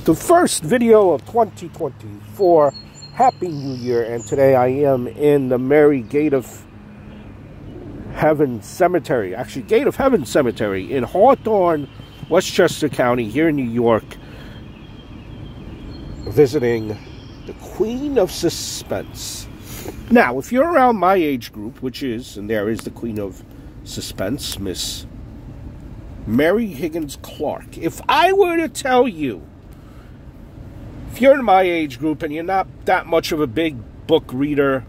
The first video of 2024. Happy New Year, and today I am in the Mary Gate of Heaven Cemetery, actually Gate of Heaven Cemetery in Hawthorne, Westchester County here in New York, visiting the Queen of Suspense. Now, if you're around my age group, which is, and there is the Queen of Suspense, Miss Mary Higgins Clark, if I were to tell you, if you're in my age group and you're not that much of a big book reader,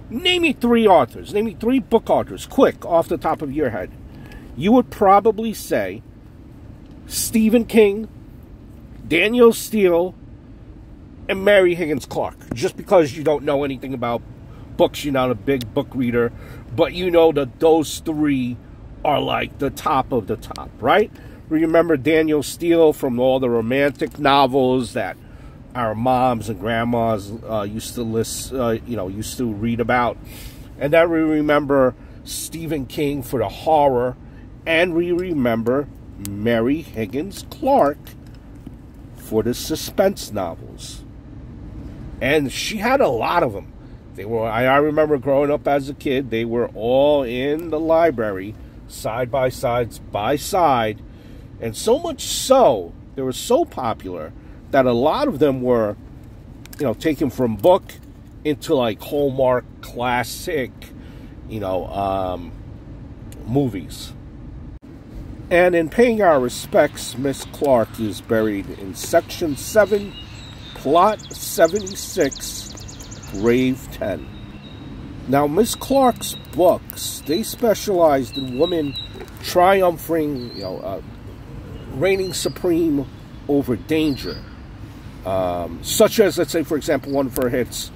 name me three authors. Name me three book authors, quick, off the top of your head. You would probably say Stephen King, Daniel Steele, and Mary Higgins Clark. Just because you don't know anything about books, you're not a big book reader, but you know that those three are like the top of the top, right? Remember Daniel Steele from all the romantic novels that our moms and grandmas used to read about. And then we remember Stephen King for the horror, and we remember Mary Higgins Clark for the suspense novels. And she had a lot of them. They were, I remember growing up as a kid, they were all in the library, side by side, and so much so, they were so popular that a lot of them were, taken from book into like Hallmark classic, movies. And in paying our respects, Miss Clark is buried in Section 7, Plot 76, Grave 10. Now, Miss Clark's books, they specialized in women triumphing, reigning supreme over danger. Such as, let's say, for example, one of her hits,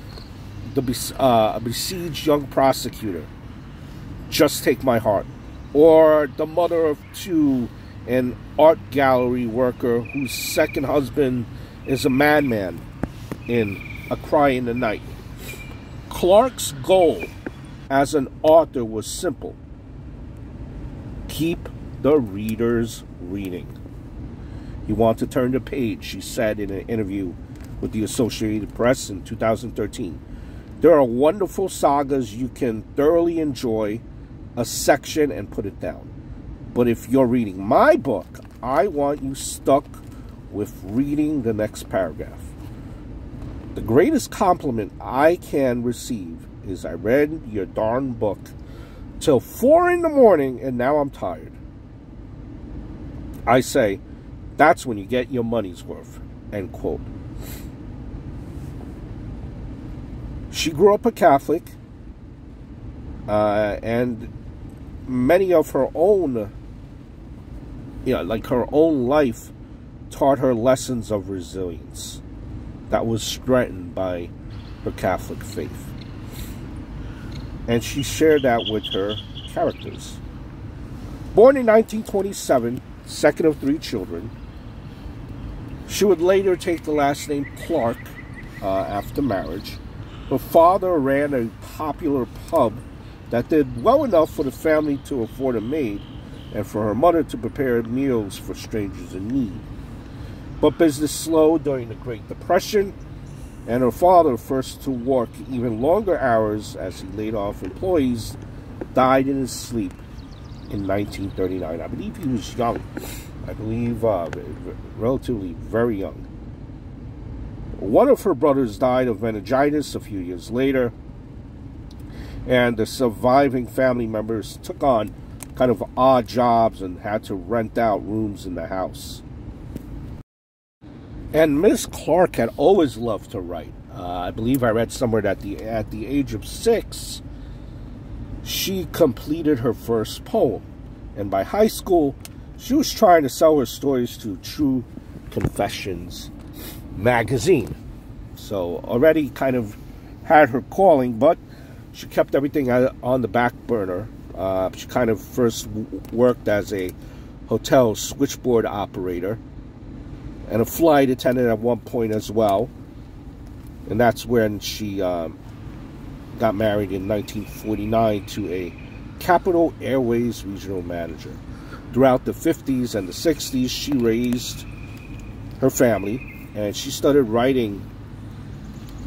A Besieged Young Prosecutor, Just Take My Heart. Or the mother of two, an art gallery worker whose second husband is a madman in A Cry in the Night. Clark's goal as an author was simple: keep the readers reading. You want to turn the page, she said in an interview with the Associated Press in 2013. There are wonderful sagas you can thoroughly enjoy a section and put it down. But if you're reading my book, I want you stuck with reading the next paragraph. The greatest compliment I can receive is, I read your darn book till 4 in the morning and now I'm tired. I say, that's when you get your money's worth, end quote. She grew up a Catholic, and many of her own, her own life taught her lessons of resilience that was strengthened by her Catholic faith. And she shared that with her characters. Born in 1927, second of 3 children, she would later take the last name Clark after marriage. Her father ran a popular pub that did well enough for the family to afford a maid and for her mother to prepare meals for strangers in need. But business slowed during the Great Depression, and her father, forced to work even longer hours as he laid off employees, died in his sleep in 1939. I believe he was young. I believe relatively very young. One of her brothers died of meningitis a few years later, and the surviving family members took on kind of odd jobs and had to rent out rooms in the house. And Miss Clark had always loved to write. I believe I read somewhere that at the age of 6, she completed her first poem. And by high school, she was trying to sell her stories to True Confessions magazine. So already kind of had her calling, but she kept everything on the back burner. She kind of first worked as a hotel switchboard operator and a flight attendant at one point as well. And that's when she got married in 1949 to a Capital Airways regional manager. Throughout the 50s and the 60s, she raised her family and she started writing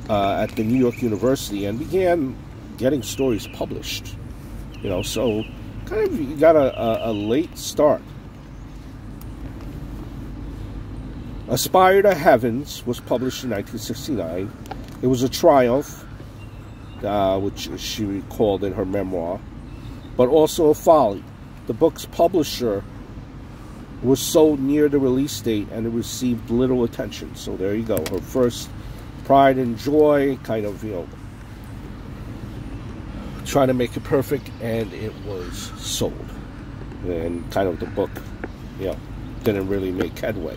at the New York University and began getting stories published. You know, so kind of you got a late start. Aspire to Heavens was published in 1969. It was a triumph, which she recalled in her memoir, but also a folly. The book's publisher was sold near the release date, and it received little attention. So there you go. Her first pride and joy, kind of, you know, trying to make it perfect, and it was sold. And kind of the book, you know, didn't really make headway.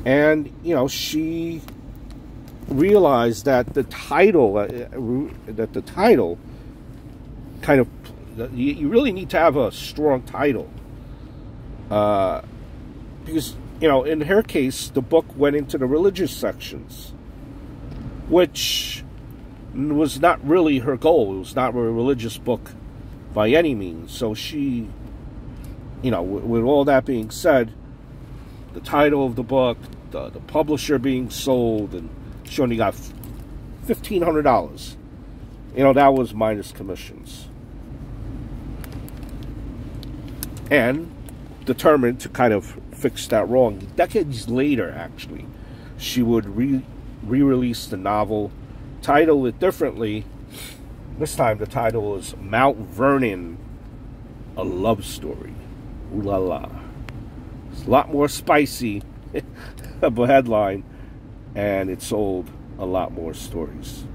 And, you know, she realized that the title, kind of, you really need to have a strong title. Because, you know, in her case, the book went into the religious sections, which was not really her goal. It was not a religious book by any means. So she, you know, with all that being said, the title of the book, the publisher being sold, and she only got $1,500. You know, that was minus commissions. And determined to kind of fix that wrong, decades later, actually, she would re-release the novel, title it differently. This time the title was Mount Vernon, a Love Story. Ooh la la. It's a lot more spicy of a headline, and it sold a lot more stories.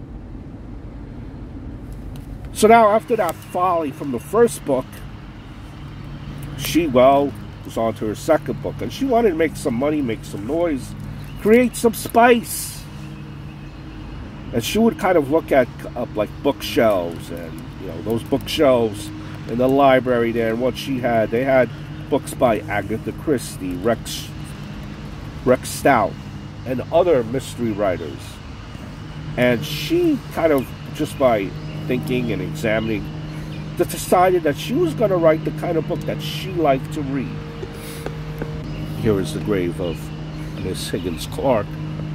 So now, after that folly from the first book, she, well, was on to her second book, and she wanted to make some money, make some noise, create some spice. And she would kind of look at like bookshelves, and, you know, those bookshelves in the library there, and what she had, they had books by Agatha Christie, Rex Stout, and other mystery writers. And she kind of, just by thinking and examining, decided that she was going to write the kind of book that she liked to read. Here is the grave of Miss Higgins Clark,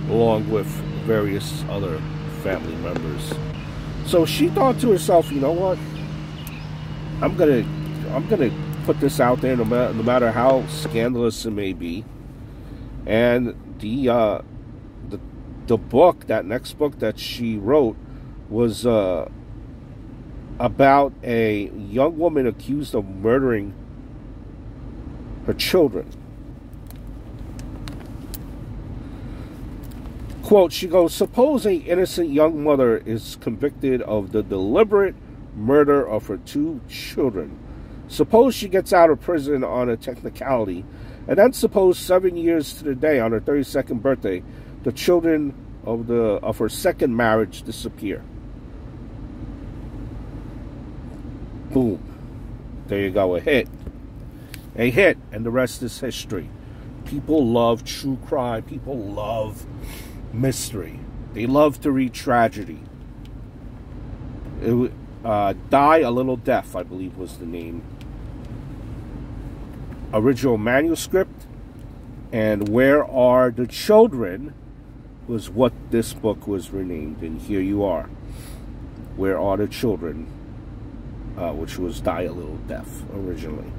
along with various other family members. So she thought to herself, you know what? I'm gonna put this out there, no matter how scandalous it may be. And the book, that next book that she wrote, was about a young woman accused of murdering her children. Quote, she goes, suppose an innocent young mother is convicted of the deliberate murder of her 2 children. Suppose she gets out of prison on a technicality, and then suppose 7 years to the day, on her 32nd birthday, the children of her second marriage disappear. Boom. There you go, a hit. A hit, and the rest is history. People love true crime. People love mystery. They love to read tragedy. Die a Little Deaf, I believe, was the name. Original manuscript. And Where Are the Children was what this book was renamed. And here you are. Where Are the Children? Which was Die a Little Deaf originally.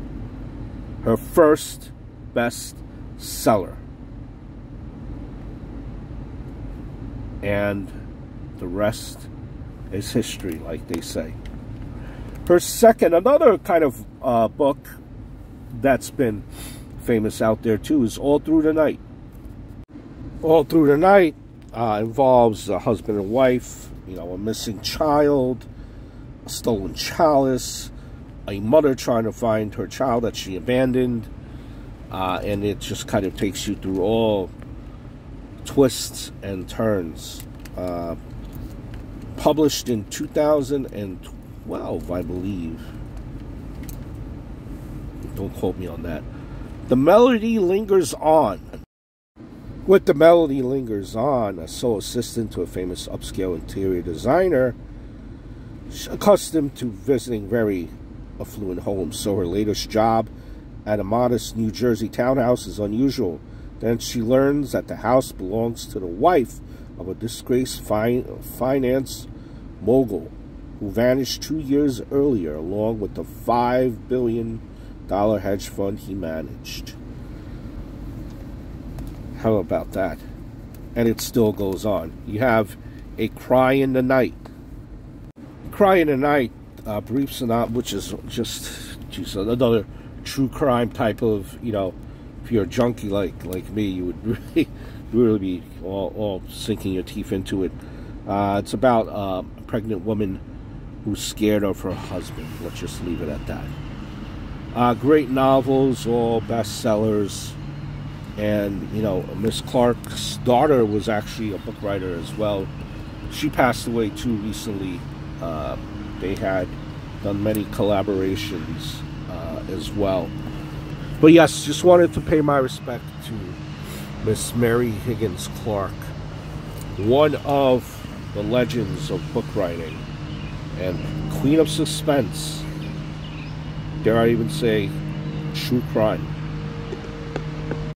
Her first bestseller. And the rest is history, like they say. Her second, another kind of book that's been famous out there too, is All Through the Night. All Through the Night involves a husband and wife, you know, a missing child, a stolen chalice, a mother trying to find her child that she abandoned, and it just kind of takes you through all twists and turns. Published in 2012, I believe. Don't quote me on that. The Melody Lingers On. With The Melody Lingers On, a sole assistant to a famous upscale interior designer, accustomed to visiting very affluent homes. So her latest job at a modest New Jersey townhouse is unusual. Then she learns that the house belongs to the wife of a disgraced finance mogul who vanished 2 years earlier along with the $5 billion hedge fund he managed. How about that? And it still goes on. You have A Cry in the Night. Cry in the Night, brief synopsis, which is just another true crime type of, if you're a junkie like me, you would really be all sinking your teeth into it. It's about a pregnant woman who's scared of her husband. Let's just leave it at that. Great novels, all bestsellers. And, Miss Clark's daughter was actually a book writer as well. She passed away too recently. They had done many collaborations as well. But yes, just wanted to pay my respect to Miss Mary Higgins Clark, one of the legends of book writing and queen of suspense. Dare I even say, true crime.